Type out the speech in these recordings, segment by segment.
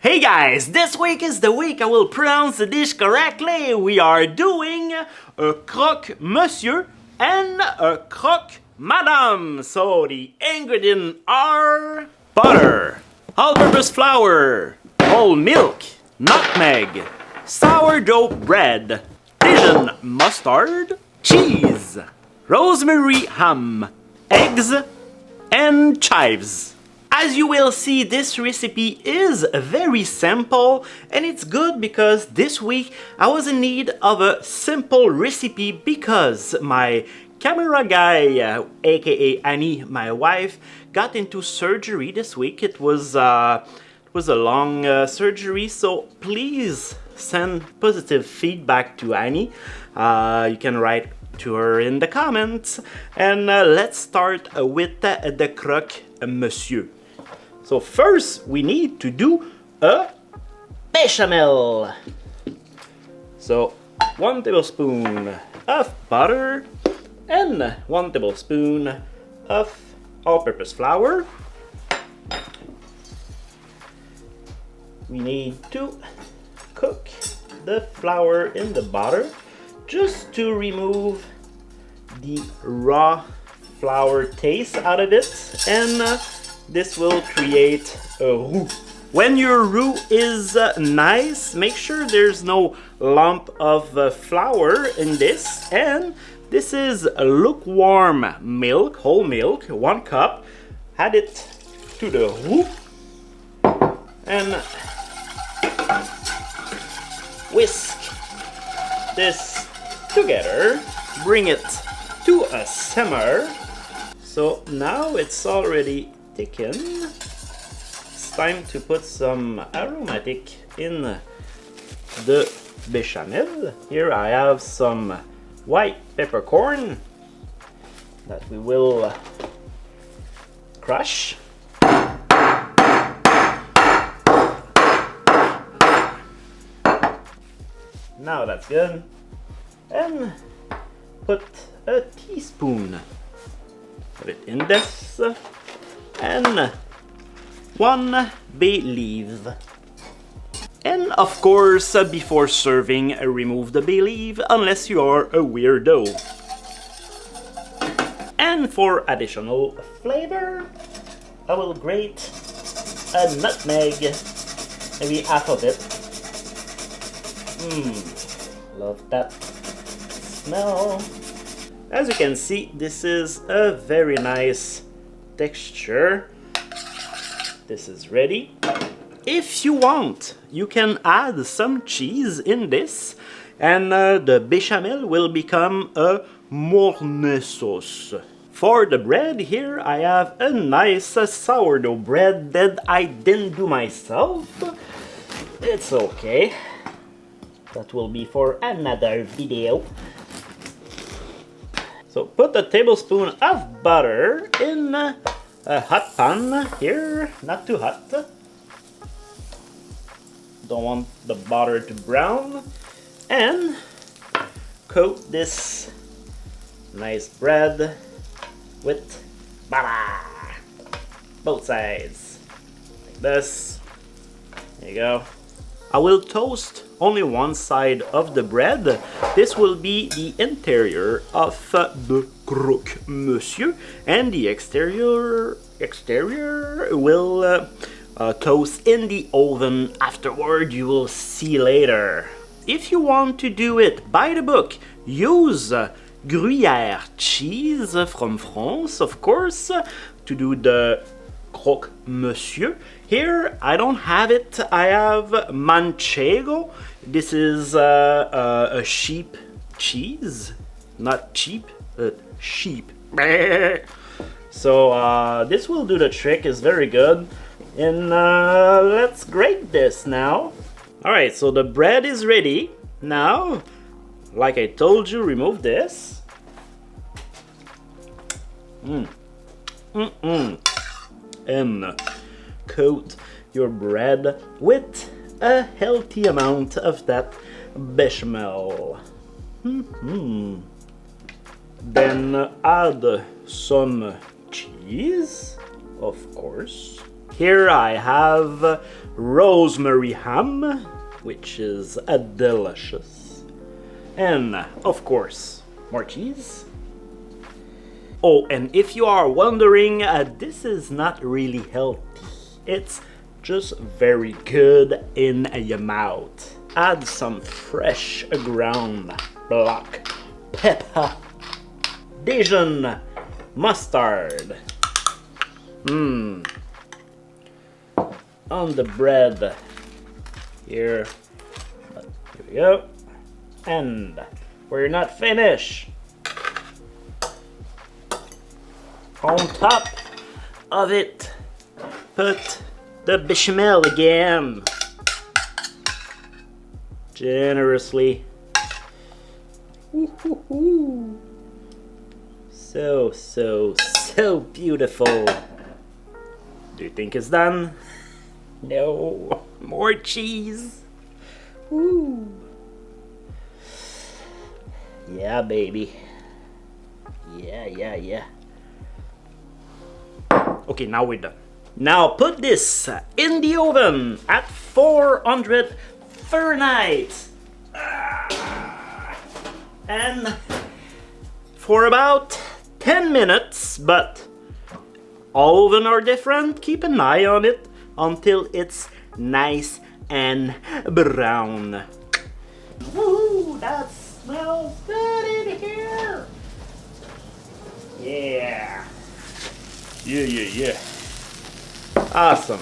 Hey guys, this week is the week I will pronounce the dish correctly. We are doing a croque monsieur and a croque madame. So the ingredients are butter, all-purpose flour, whole milk, nutmeg, sourdough bread, Dijon mustard, cheese, rosemary ham, eggs, and chives. As you will see, this recipe is very simple and it's good because this week I was in need of a simple recipe because my camera guy, aka Annie, my wife, got into surgery this week. It was a long surgery, so please send positive feedback to Annie. You can write to her in the comments. And let's start with the croque monsieur. So first we need to do a Béchamel. So 1 tablespoon of butter and 1 tablespoon of all-purpose flour. We need to cook the flour in the butter just to remove the raw flour taste out of it, and this will create a roux. When your roux is nice, make sure there's no lump of flour in this. And this is lukewarm milk, whole milk, 1 cup. Add it to the roux and whisk this together. Bring it to a simmer. So now it's already thickened. It's time to put some aromatic in the Béchamel. Here I have some white peppercorn that we will crush. Now that's good. And put a teaspoon of it in this. And 1 bay leaf. And of course, before serving, remove the bay leaf unless you are a weirdo. And for additional flavor, I will grate a nutmeg, maybe half of it. Love that smell. As you can see, this is a very nice texture. This is ready. If you want, you can add some cheese in this, and the Béchamel will become a mornay sauce. For the bread, here I have a nice sourdough bread that I didn't do myself. It's okay. That will be for another video. So put a tablespoon of butter in a hot pan here, not too hot. Don't want the butter to brown. And coat this nice bread with butter. Both sides. Like this. There you go. I will toast only one side of the bread. This will be the interior of the croque monsieur, and the exterior will toast in the oven afterward. You will see later. If you want to do it by the book, use Gruyère cheese from France, of course, to do the croque monsieur. Here I don't have it. I have manchego. This is a sheep cheese, not cheap, but sheep. So this will do the trick. It's very good. And let's grate this now. All right, so the bread is ready. Now, like I told you, remove this. And coat your bread with a healthy amount of that Béchamel. Then add some cheese, of course. here I have rosemary ham, which is delicious. And, of course, more cheese. Oh, and if you are wondering, this is not really healthy. It's just very good in your mouth. Add some fresh ground black pepper, Dijon mustard. On the bread. Here we go. And we're not finished. On top of it, put the Béchamel again. Generously. Woo-hoo-hoo. So beautiful. Do you think it's done? No. More cheese. Woo. Yeah, baby. Yeah. Okay, now we're done. Now put this in the oven at 400 Fahrenheit. And for about 10 minutes, but all ovens are different. Keep an eye on it until it's nice and brown. Woo, that smells good in here. Yeah. Awesome.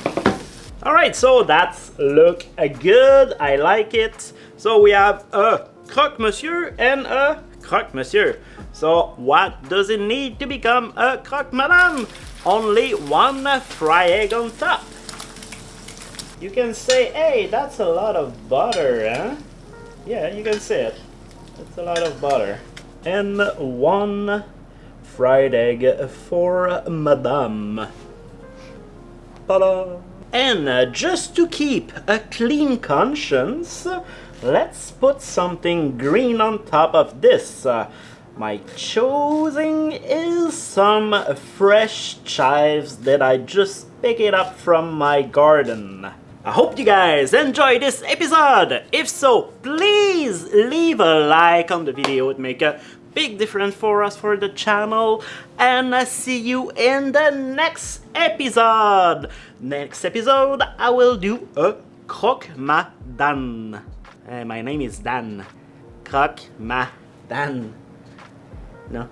Alright, so that's look good. I like it. So we have a Croque Monsieur and a Croque Monsieur. So what does it need to become a Croque Madame? Only one fried egg on top. You can say, hey, that's a lot of butter, huh? Yeah, you can say it. That's a lot of butter. And one fried egg for Madame. Ta-da! And just to keep a clean conscience, let's put something green on top of this. My choosing is some fresh chives that I just picked it up from my garden. I hope you guys enjoyed this episode. If so, please leave a like on the video. It would make a big difference for us, for the channel. And I see you in the next episode. Next episode, I will do a Croque Madame. My name is Dan. Croque Madame. No.